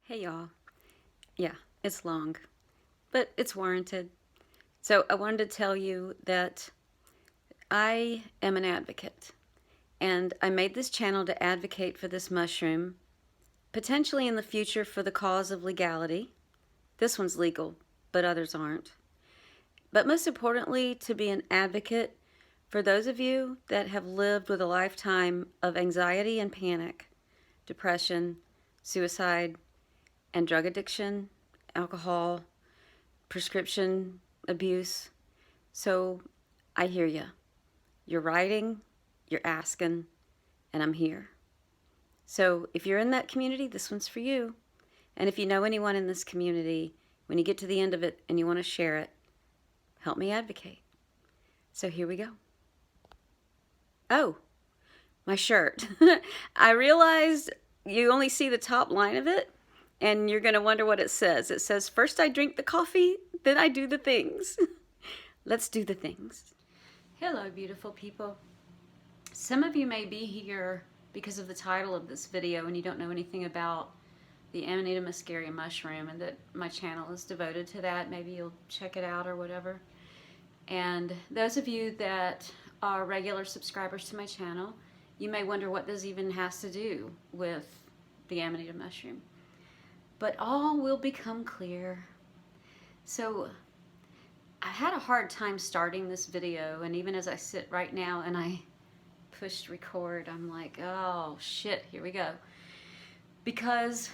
Hey y'all. Yeah, it's long, but it's warranted. So I wanted to tell you that I am an advocate, and I made this channel to advocate for this mushroom, potentially in the future for the cause of legality. This one's legal, but others aren't. But most importantly, to be an advocate for those of you that have lived with a lifetime of anxiety and panic, depression, suicide, and drug addiction, alcohol, prescription abuse. So I hear you. You're writing, you're asking, and I'm here. So if you're in that community, this one's for you. And if you know anyone in this community, when you get to the end of it and you want to share it, help me advocate. So here we go. Oh, my shirt. I realized you only see the top line of it, and you're going to wonder what it says. It says, first I drink the coffee, then I do the things. Let's do the things. Hello, beautiful people. Some of you may be here because of the title of this video and you don't know anything about the Amanita muscaria mushroom and that my channel is devoted to that. Maybe you'll check it out or whatever. And those of you that are regular subscribers to my channel, you may wonder what this even has to do with the Amanita mushroom. But all will become clear. So I had a hard time starting this video, and even as I sit right now and I pushed record, I'm like, oh shit, here we go. Because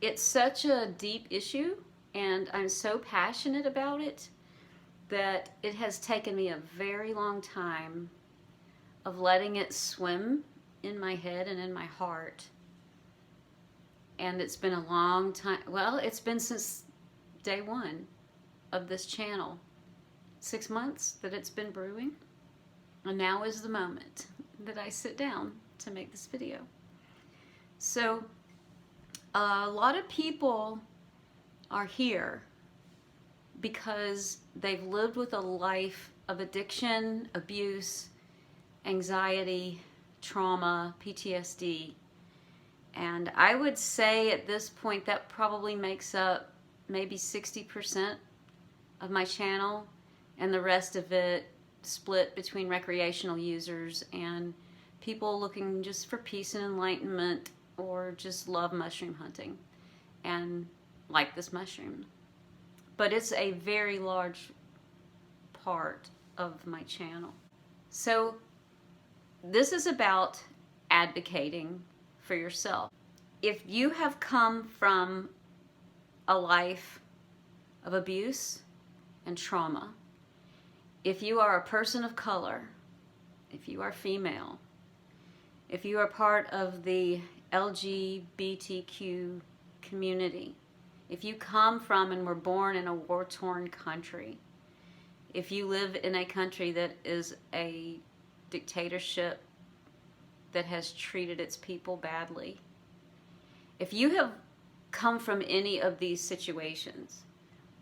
it's such a deep issue and I'm so passionate about it that it has taken me a very long time of letting it swim in my head and in my heart. And it's been a long time. Well, it's been since day one of this channel. 6 months that it's been brewing. And now is the moment that I sit down to make this video. So a lot of people are here because they've lived with a life of addiction, abuse, anxiety, trauma, PTSD. And I would say at this point that probably makes up maybe 60% of my channel, and the rest of it split between recreational users and people looking just for peace and enlightenment or just love mushroom hunting and like this mushroom. But it's a very large part of my channel. So this is about advocating for yourself. If you have come from a life of abuse and trauma, if you are a person of color, if you are female, if you are part of the LGBTQ community, if you come from and were born in a war-torn country, if you live in a country that is a dictatorship that has treated its people badly. If you have come from any of these situations,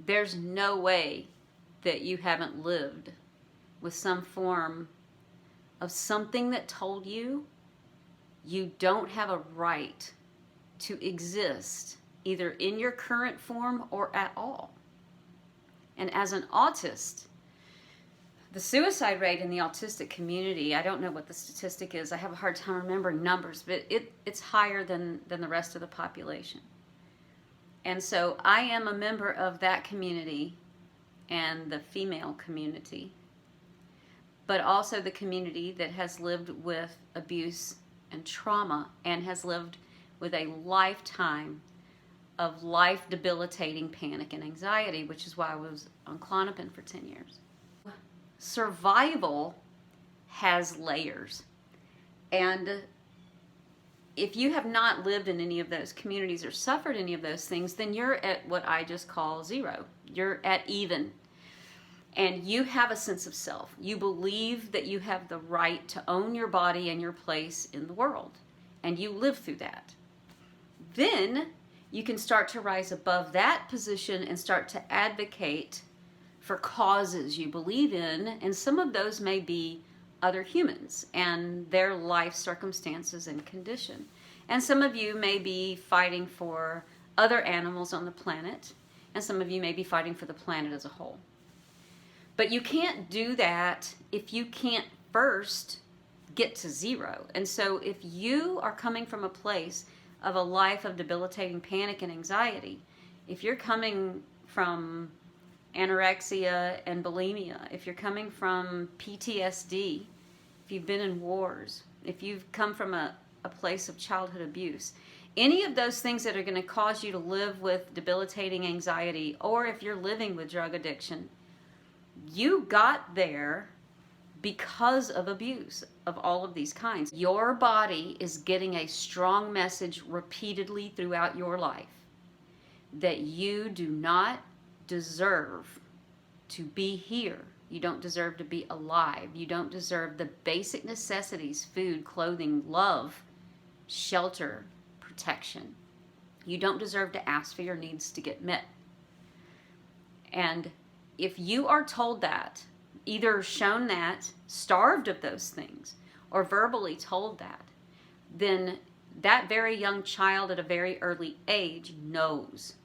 there's no way that you haven't lived with some form of something that told you you don't have a right to exist either in your current form or at all. And as an autist, the suicide rate in the autistic community, I don't know what the statistic is. I have a hard time remembering numbers, but it's higher than the rest of the population. And so I am a member of that community and the female community, but also the community that has lived with abuse and trauma and has lived with a lifetime of life-debilitating panic and anxiety, which is why I was on Klonopin for 10 years. Survival has layers, and if you have not lived in any of those communities or suffered any of those things, then you're at what I just call zero. You're at even, and you have a sense of self. You believe that you have the right to own your body and your place in the world, and you live through that. Then you can start to rise above that position and start to advocate for causes you believe in, and some of those may be other humans and their life circumstances and condition. And some of you may be fighting for other animals on the planet, and some of you may be fighting for the planet as a whole. But you can't do that if you can't first get to zero. And so if you are coming from a place of a life of debilitating panic and anxiety, if you're coming from anorexia and bulimia, if you're coming from PTSD, if you've been in wars, if you've come from a place of childhood abuse, any of those things that are going to cause you to live with debilitating anxiety, or if you're living with drug addiction, you got there because of abuse of all of these kinds. Your body is getting a strong message repeatedly throughout your life that you do not deserve to be here. You don't deserve to be alive. You don't deserve the basic necessities: food, clothing, love, shelter, protection. You don't deserve to ask for your needs to get met. And if you are told that, either shown that, starved of those things, or verbally told that, then that very young child at a very early age knows,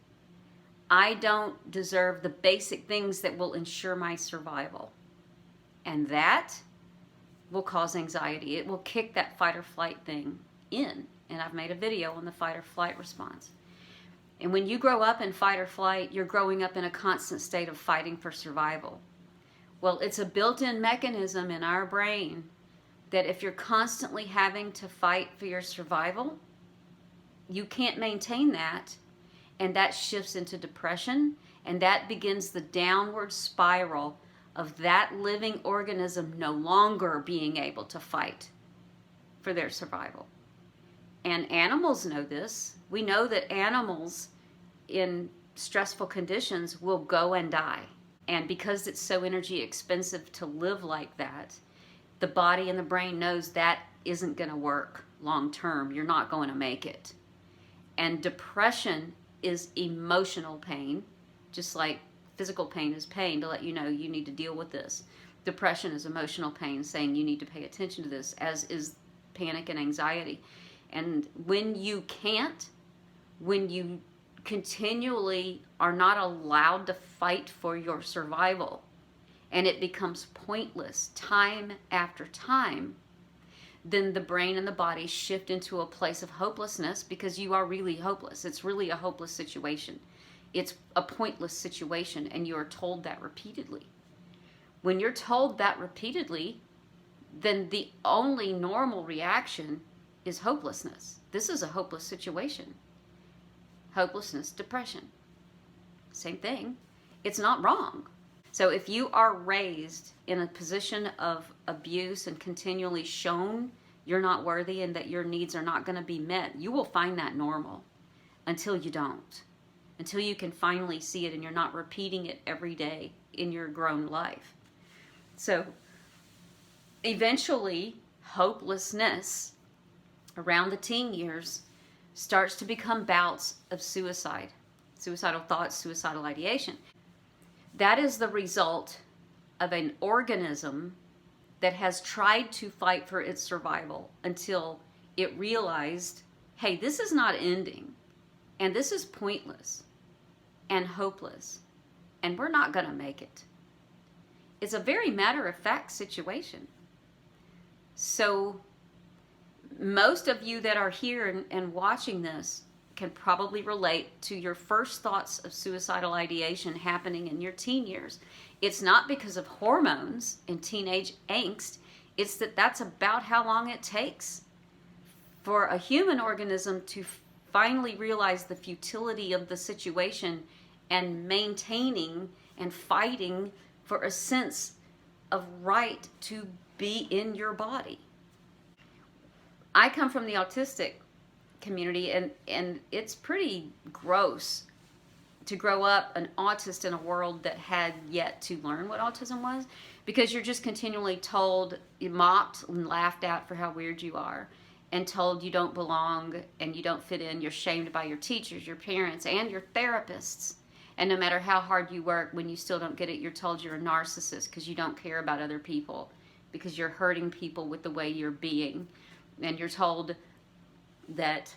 I don't deserve the basic things that will ensure my survival. And that will cause anxiety. It will kick that fight or flight thing in. And I've made a video on the fight or flight response. And when you grow up in fight or flight, you're growing up in a constant state of fighting for survival. Well, it's a built-in mechanism in our brain that if you're constantly having to fight for your survival, you can't maintain that, and that shifts into depression, and that begins the downward spiral of that living organism no longer being able to fight for their survival. And animals know this. We know that animals in stressful conditions will go and die. And because it's so energy expensive to live like that, the body and the brain knows that isn't going to work long term. You're not going to make it. And depression is emotional pain, just like physical pain is pain to let you know you need to deal with this. Depression is emotional pain saying you need to pay attention to this, as is panic and anxiety. And when you can't, when you continually are not allowed to fight for your survival, and it becomes pointless time after time, then the brain and the body shift into a place of hopelessness, because you are really hopeless. It's really a hopeless situation. It's a pointless situation, and you are told that repeatedly. When you're told that repeatedly, then the only normal reaction is hopelessness. This is a hopeless situation. Hopelessness, depression. Same thing. It's not wrong. So if you are raised in a position of abuse and continually shown you're not worthy and that your needs are not going to be met, you will find that normal until you don't. Until you can finally see it and you're not repeating it every day in your grown life. So eventually, hopelessness around the teen years starts to become bouts of suicide, suicidal thoughts, suicidal ideation. That is the result of an organism that has tried to fight for its survival until it realized, hey, this is not ending, and this is pointless and hopeless, and we're not going to make it. It's a very matter-of-fact situation. So most of you that are here and watching this can probably relate to your first thoughts of suicidal ideation happening in your teen years. It's not because of hormones and teenage angst. It's that that's about how long it takes for a human organism to finally realize the futility of the situation and maintaining and fighting for a sense of right to be in your body. I come from the autistic community, and it's pretty gross to grow up an autist in a world that had yet to learn what autism was, because you're just continually told, mocked and laughed at for how weird you are, and told you don't belong and you don't fit in. You're shamed by your teachers, your parents, and your therapists. And no matter how hard you work, when you still don't get it, you're told you're a narcissist because you don't care about other people, because you're hurting people with the way you're being. And you're told that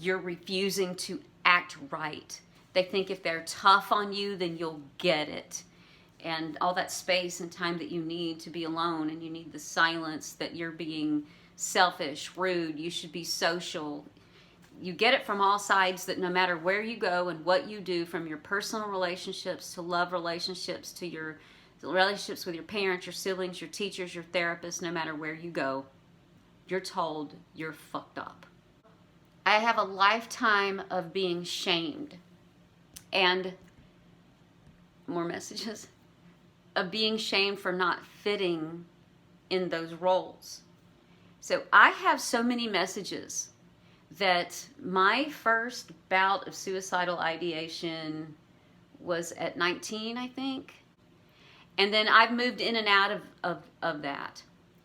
you're refusing to act right. They think if they're tough on you, then you'll get it. And all that space and time that you need to be alone, and you need the silence, that you're being selfish, rude, you should be social. You get it from all sides, that no matter where you go and what you do, from your personal relationships to love relationships to your relationships with your parents, your siblings, your teachers, your therapists, no matter where you go, you're told you're fucked up. I have a lifetime of being shamed, and more messages, of being shamed for not fitting in those roles. So I have so many messages that my first bout of suicidal ideation was at 19, I think. And then I've moved in and out of that.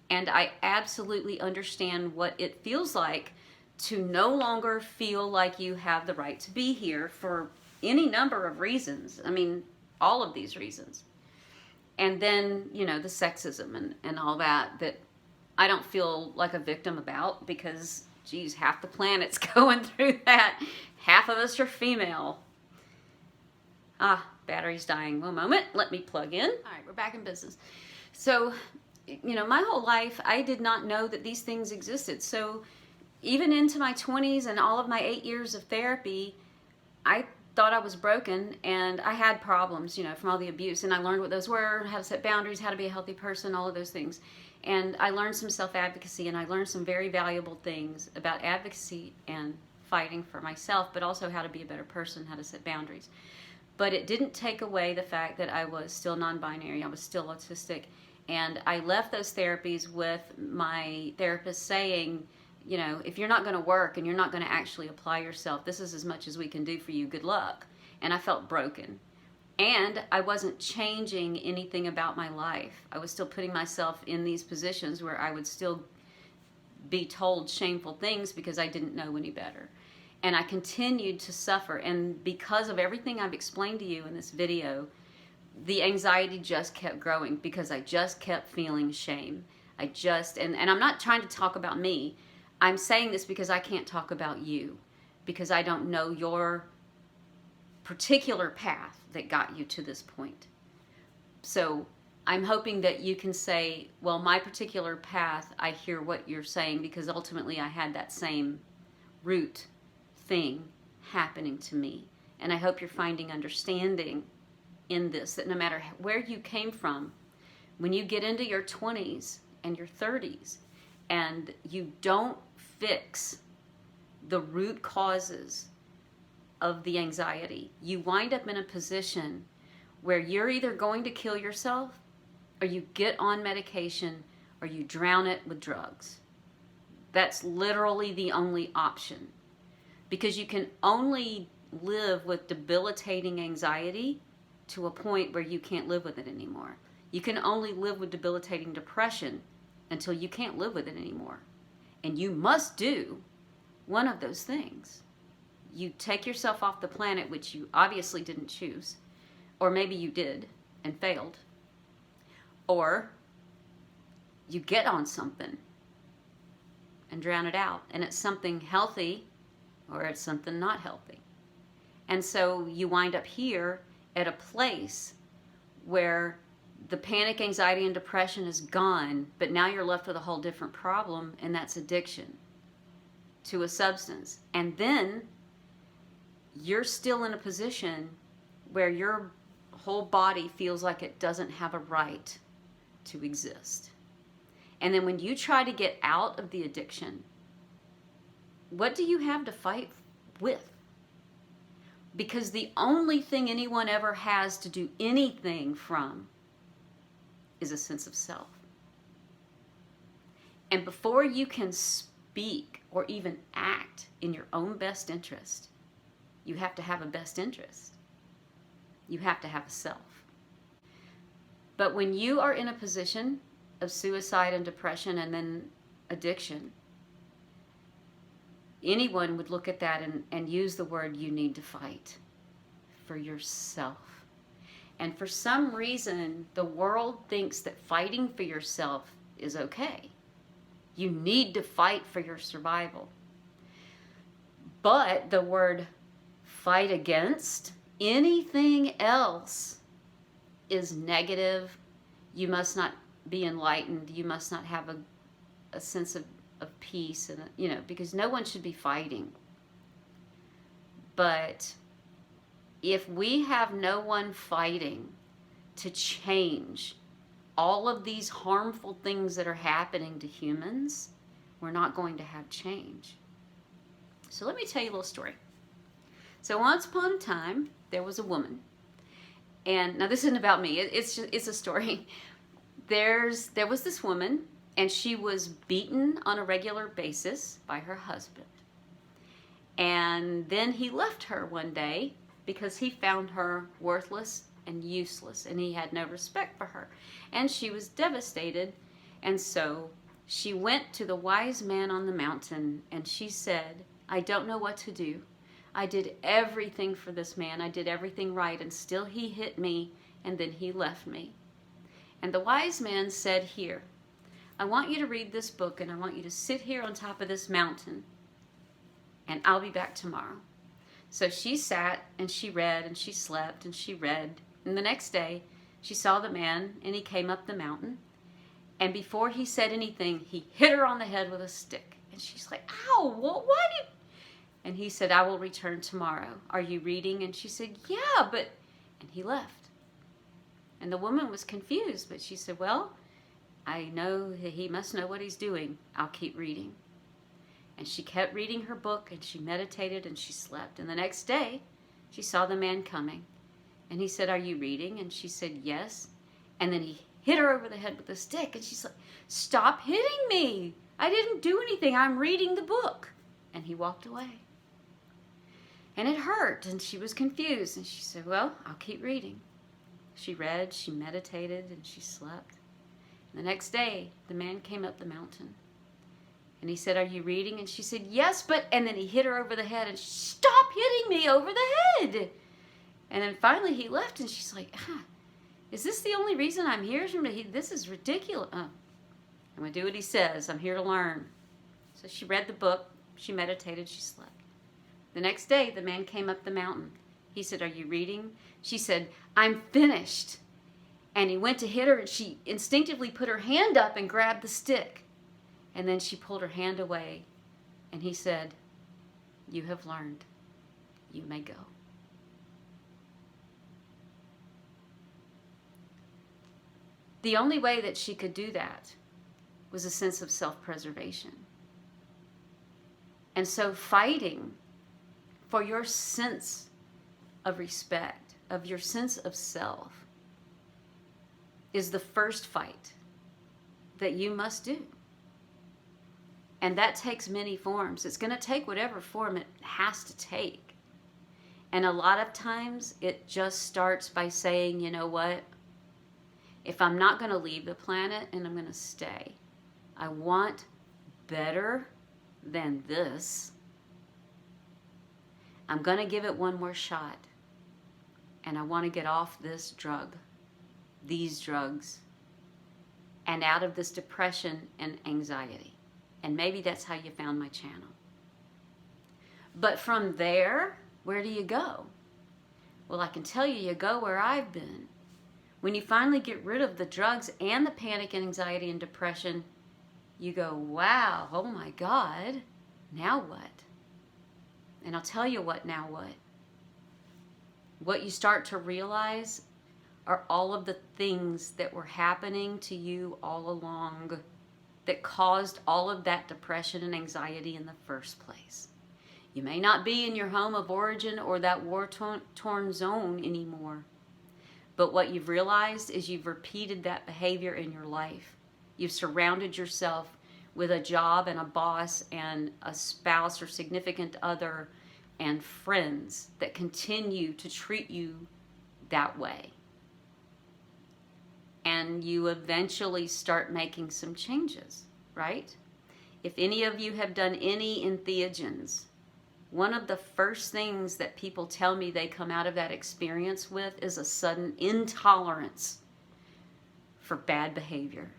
And I absolutely understand what it feels like to no longer feel like you have the right to be here for any number of reasons. I mean, all of these reasons. And then, you know, the sexism and all that I don't feel like a victim about, because, geez, half the planet's going through that. Half of us are female. Battery's dying. One moment. Let me plug in. All right, we're back in business. So, you know, my whole life, I did not know that these things existed. So even into my 20s and all of my 8 years of therapy, I thought I was broken, and I had problems, you know, from all the abuse. And I learned what those were, how to set boundaries, how to be a healthy person, all of those things. And I learned some self-advocacy, and I learned some very valuable things about advocacy and fighting for myself, but also how to be a better person, how to set boundaries. But it didn't take away the fact that I was still non-binary, I was still autistic. And I left those therapies with my therapist saying, you know, if you're not going to work and you're not going to actually apply yourself, this is as much as we can do for you. Good luck. And I felt broken. And I wasn't changing anything about my life. I was still putting myself in these positions where I would still be told shameful things because I didn't know any better. And I continued to suffer. And because of everything I've explained to you in this video, the anxiety just kept growing, because I just kept feeling shame. And I'm not trying to talk about me. I'm saying this because I can't talk about you, because I don't know your particular path that got you to this point. So I'm hoping that you can say, well, my particular path, I hear what you're saying, because ultimately I had that same root thing happening to me. And I hope you're finding understanding in this, that no matter where you came from, when you get into your 20s and your 30s and you don't fix the root causes of the anxiety, you wind up in a position where you're either going to kill yourself, or you get on medication, or you drown it with drugs. That's literally the only option, because you can only live with debilitating anxiety to a point where you can't live with it anymore. You can only live with debilitating depression until you can't live with it anymore. And you must do one of those things. You take yourself off the planet, which you obviously didn't choose, or maybe you did and failed, or you get on something and drown it out, and it's something healthy or it's something not healthy. And so you wind up here at a place where the panic, anxiety, and depression is gone, but now you're left with a whole different problem, and that's addiction to a substance. And then you're still in a position where your whole body feels like it doesn't have a right to exist. And then when you try to get out of the addiction, what do you have to fight with? Because the only thing anyone ever has to do anything from is a sense of self. And before you can speak or even act in your own best interest, you have to have a best interest. You have to have a self. But when you are in a position of suicide and depression and then addiction, anyone would look at that and use the word, you need to fight for yourself. And for some reason, the world thinks that fighting for yourself is okay. You need to fight for your survival. But the word fight against anything else is negative. You must not be enlightened. You must not have a sense of peace, and because no one should be fighting. But if we have no one fighting to change all of these harmful things that are happening to humans, we're not going to have change. So let me tell you a little story. So once upon a time, there was a woman. And now this isn't about me. It's a story. There was this woman, and she was beaten on a regular basis by her husband. And then he left her one day because he found her worthless and useless, and he had no respect for her. And she was devastated. And so she went to the wise man on the mountain, and she said, I don't know what to do. I did everything for this man. I did everything right, and still he hit me, and then he left me. And the wise man said, here, I want you to read this book, and I want you to sit here on top of this mountain, and I'll be back tomorrow. So she sat, and she read, and she slept, and she read. And the next day, she saw the man, and he came up the mountain. And before he said anything, he hit her on the head with a stick. And she's like, ow, why did... And he said, I will return tomorrow. Are you reading? And she said, yeah, but... And he left. And the woman was confused, but she said, well, I know that he must know what he's doing. I'll keep reading. And she kept reading her book, and she meditated, and she slept. And the next day, she saw the man coming. And he said, are you reading? And she said, yes. And then he hit her over the head with a stick. And she's like, stop hitting me. I didn't do anything. I'm reading the book. And he walked away. And it hurt, and she was confused. And she said, well, I'll keep reading. She read, she meditated, and she slept. And the next day, the man came up the mountain. And he said, are you reading? And she said, yes, but... And then he hit her over the head, and she, stop hitting me over the head. And then finally he left, and she's like, is this the only reason I'm here? This is ridiculous. I'm going to do what he says. I'm here to learn. So she read the book. She meditated. She slept. The next day, the man came up the mountain. He said, are you reading? She said, I'm finished. And he went to hit her, and she instinctively put her hand up and grabbed the stick. And then she pulled her hand away. And he said, you have learned. You may go. The only way that she could do that was a sense of self-preservation. And so fighting for your sense of respect, of your sense of self, is the first fight that you must do. And that takes many forms. It's going to take whatever form it has to take. And a lot of times it just starts by saying, you know what? If I'm not going to leave the planet and I'm going to stay, I want better than this. I'm going to give it one more shot. And I want to get off this drug, these drugs, and out of this depression and anxiety. And maybe that's how you found my channel. But from there, where do you go? Well, I can tell you, you go where I've been. When you finally get rid of the drugs and the panic and anxiety and depression, you go, wow, oh my God, now what? And I'll tell you what, now what? What you start to realize are all of the things that were happening to you all along that caused all of that depression and anxiety in the first place. You may not be in your home of origin or that war-torn zone anymore, but what you've realized is you've repeated that behavior in your life. You've surrounded yourself with a job and a boss and a spouse or significant other and friends that continue to treat you that way. And you eventually start making some changes, right? If any of you have done any entheogens, one of the first things that people tell me they come out of that experience with is a sudden intolerance for bad behavior.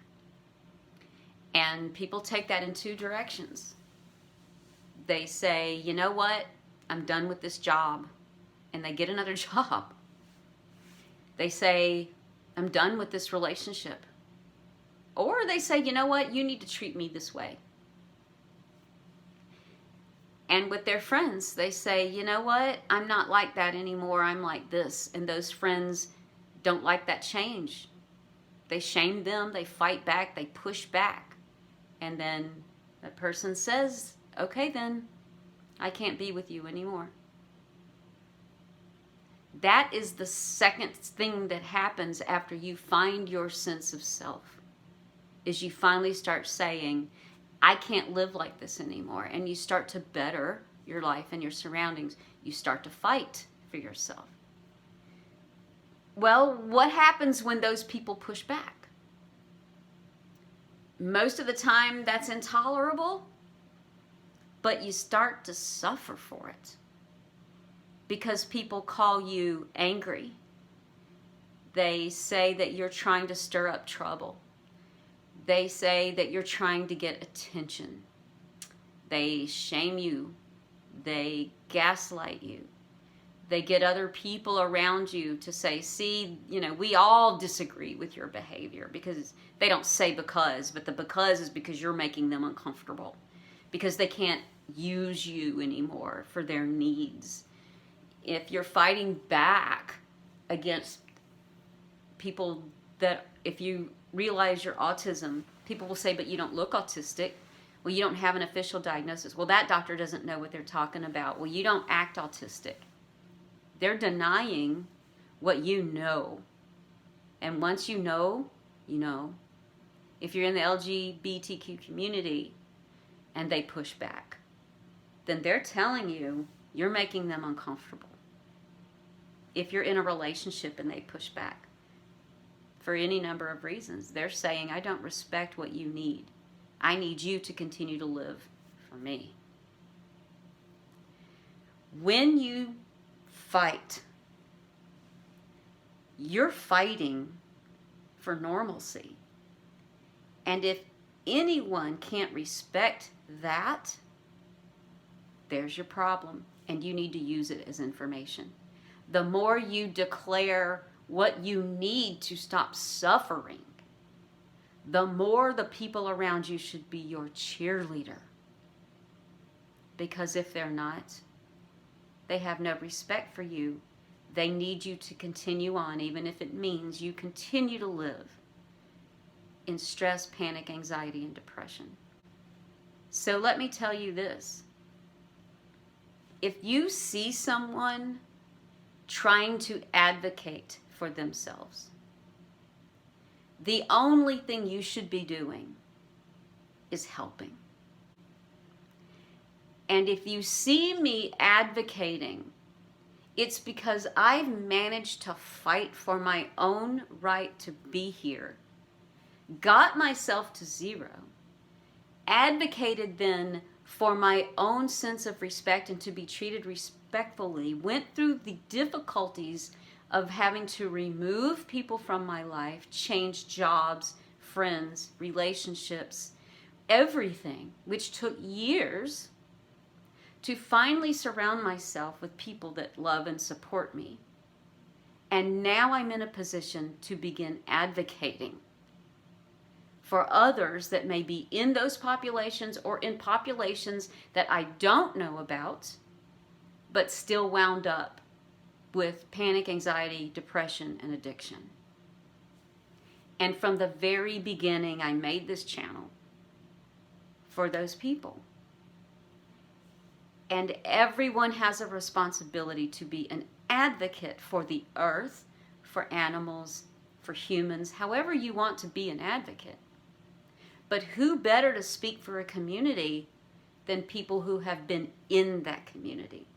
And people take that in two directions. They say, you know what, I'm done with this job, and they get another job. They say, I'm done with this relationship. Or they say, you know what, you need to treat me this way. And with their friends, they say, you know what, I'm not like that anymore, I'm like this. And those friends don't like that change. They shame them, they fight back, they push back. And then that person says, okay then, I can't be with you anymore. That is the second thing that happens after you find your sense of self, is you finally start saying, I can't live like this anymore. And you start to better your life and your surroundings. You start to fight for yourself. Well, what happens when those people push back? Most of the time that's intolerable, but you start to suffer for it. Because people call you angry. They say that you're trying to stir up trouble. They say that you're trying to get attention. They shame you. They gaslight you. They get other people around you to say, see, we all disagree with your behavior, because they don't say because, but the because is because you're making them uncomfortable, because they can't use you anymore for their needs. If you're fighting back against people that, if you realize your autism, people will say, but you don't look autistic. Well, you don't have an official diagnosis. Well, that doctor doesn't know what they're talking about. Well, you don't act autistic. They're denying what you know. And once you know, you know. If you're in the LGBTQ community and they push back, then they're telling you you're making them uncomfortable. If you're in a relationship and they push back for any number of reasons, they're saying, I don't respect what you need. I need you to continue to live for me. When you fight, you're fighting for normalcy. And if anyone can't respect that, there's your problem, and you need to use it as information. The more you declare what you need to stop suffering, the more the people around you should be your cheerleader. Because if they're not, they have no respect for you. They need you to continue on, even if it means you continue to live in stress, panic, anxiety, and depression. So let me tell you this. If you see someone trying to advocate for themselves, the only thing you should be doing is helping. And if you see me advocating, it's because I've managed to fight for my own right to be here, got myself to zero, advocated then for my own sense of respect and to be treated respectfully, went through the difficulties of having to remove people from my life, change jobs, friends, relationships, everything, which took years, to finally surround myself with people that love and support me. And now I'm in a position to begin advocating for others that may be in those populations or in populations that I don't know about, but still wound up with panic, anxiety, depression, and addiction. And from the very beginning, I made this channel for those people. And everyone has a responsibility to be an advocate for the earth, for animals, for humans, however you want to be an advocate. But who better to speak for a community than people who have been in that community?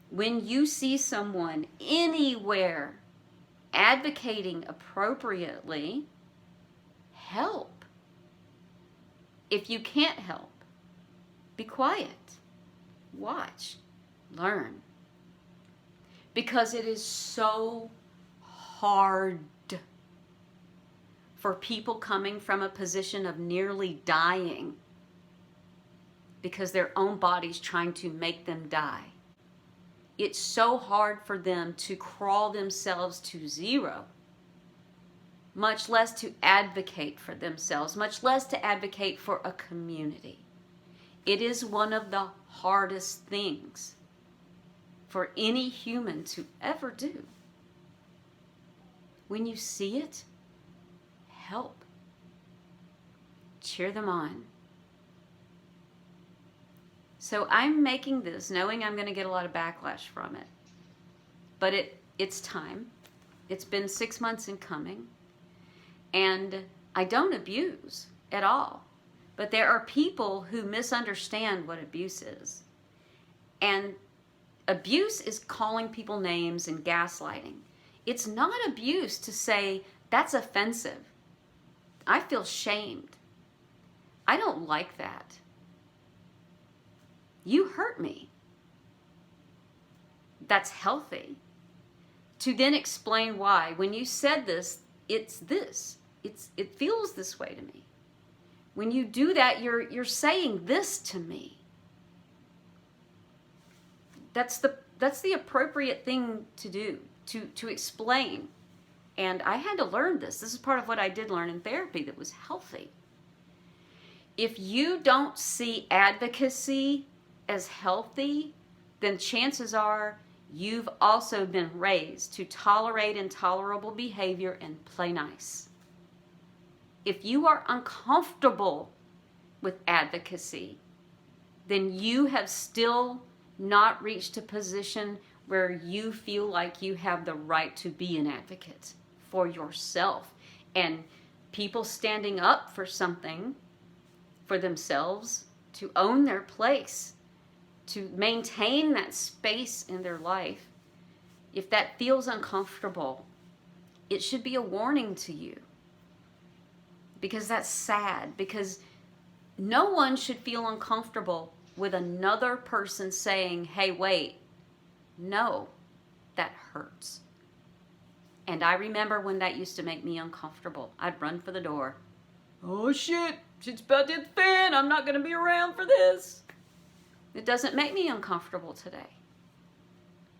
When you see someone anywhere advocating appropriately, help. If you can't help, be quiet. Watch, learn. Because it is so hard for people coming from a position of nearly dying because their own body's trying to make them die. It's so hard for them to crawl themselves to zero, much less to advocate for themselves, much less to advocate for a community. It is one of the hardest things for any human to ever do. When you see it, help. Cheer them on. So I'm making this knowing I'm going to get a lot of backlash from it. But it's time. It's been 6 months in coming. And I don't abuse at all. But there are people who misunderstand what abuse is. And abuse is calling people names and gaslighting. It's not abuse to say, that's offensive. I feel shamed. I don't like that. You hurt me. That's healthy. To then explain why. When you said this, it's this. It feels this way to me. When you do that, you're saying this to me. That's the appropriate thing to do, to explain. And I had to learn this. This is part of what I did learn in therapy that was healthy. If you don't see advocacy as healthy, then chances are you've also been raised to tolerate intolerable behavior and play nice. If you are uncomfortable with advocacy, then you have still not reached a position where you feel like you have the right to be an advocate for yourself. And people standing up for something for themselves, to own their place, to maintain that space in their life, if that feels uncomfortable, it should be a warning to you. Because that's sad. Because no one should feel uncomfortable with another person saying, hey, wait, no, that hurts. And I remember when that used to make me uncomfortable. I'd run for the door. Oh shit, shit's about to hit the fan. I'm not going to be around for this. It doesn't make me uncomfortable today.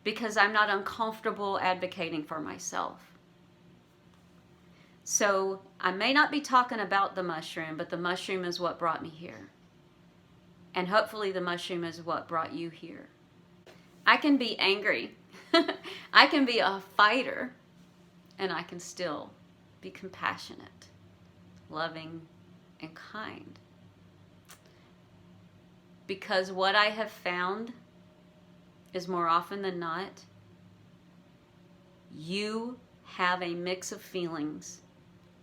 Because I'm not uncomfortable advocating for myself. So I may not be talking about the mushroom, but the mushroom is what brought me here. And hopefully the mushroom is what brought you here. I can be angry. I can be a fighter. And I can still be compassionate, loving, and kind. Because what I have found is more often than not, you have a mix of feelings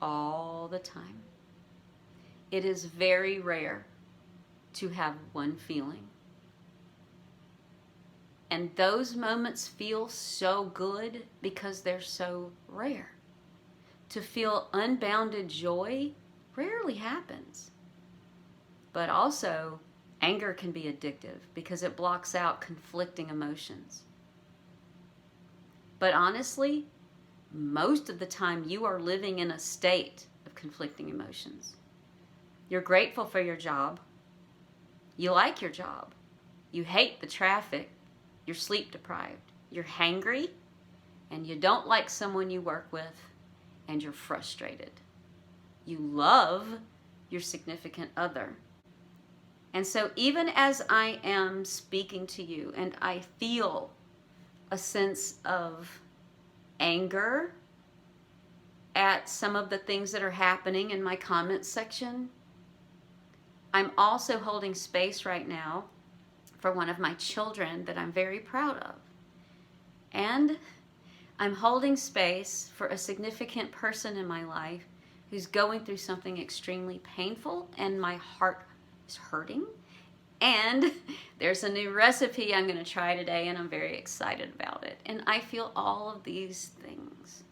all the time. It is very rare to have one feeling. And those moments feel so good because they're so rare. To feel unbounded joy rarely happens. But also, anger can be addictive because it blocks out conflicting emotions. But honestly, most of the time you are living in a state of conflicting emotions. You're grateful for your job. You like your job. You hate the traffic. You're sleep deprived. You're hangry. And you don't like someone you work with. And you're frustrated. You love your significant other. And so even as I am speaking to you and I feel a sense of anger at some of the things that are happening in my comments section, I'm also holding space right now for one of my children that I'm very proud of. And I'm holding space for a significant person in my life who's going through something extremely painful and my heart is hurting. And there's a new recipe I'm going to try today and I'm very excited about it. And I feel all of these things.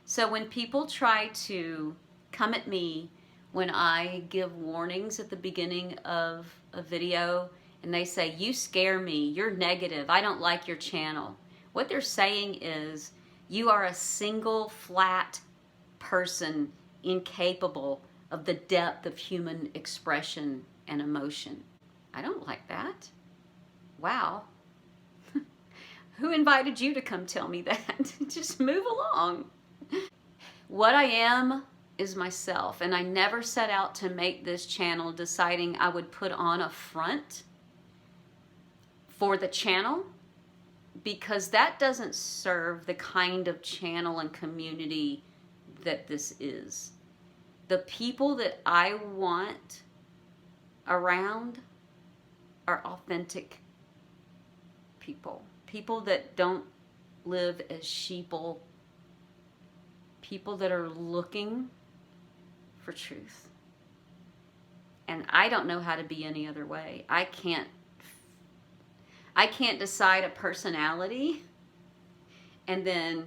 So when people try to come at me when I give warnings at the beginning of a video and they say, you scare me, you're negative, I don't like your channel. What they're saying is, you are a single, flat person incapable of the depth of human expression and emotion. I don't like that. Wow. Who invited you to come tell me that? Just move along. What I am is myself, and I never set out to make this channel deciding I would put on a front for the channel, because that doesn't serve the kind of channel and community that this is. The people that I want around are authentic people. People that don't live as sheeple. People that are looking for truth. And I don't know how to be any other way. I can't decide a personality and then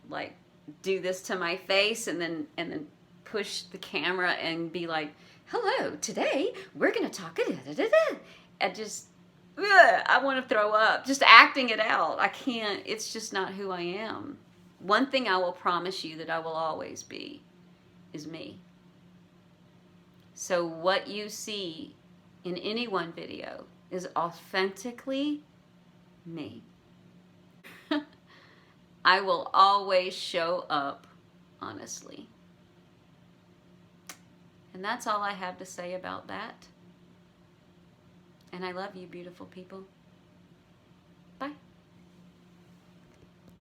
like do this to my face and then push the camera and be like, hello, today we're gonna talk and just I want to throw up just acting it out. I can't. It's just not who I am. One thing I will promise you that I will always be is me. So what you see in any one video is authentically me. I will always show up honestly. And that's all I have to say about that. And I love you, beautiful people.